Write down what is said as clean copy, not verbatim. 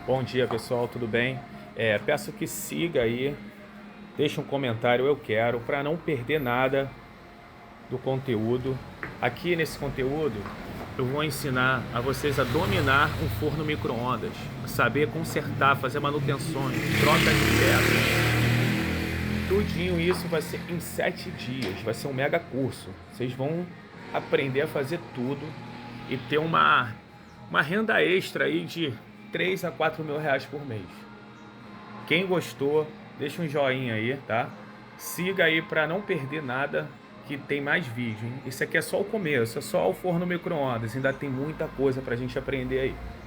Bom dia, pessoal, tudo bem? Peço que siga aí, deixe um comentário, eu quero, para não perder nada do conteúdo. Aqui nesse conteúdo eu vou ensinar a vocês a dominar um forno micro-ondas, saber consertar, fazer manutenções, troca de peças. Tudinho isso vai ser em 7 dias, vai ser um mega curso. Vocês vão aprender a fazer tudo e ter uma renda extra aí de 3 a 4 mil reais por mês. Quem gostou, deixa um joinha aí, tá? Siga aí para não perder nada, que tem mais vídeo, hein? Isso aqui é só o começo, é só o forno micro-ondas, ainda tem muita coisa pra gente aprender aí.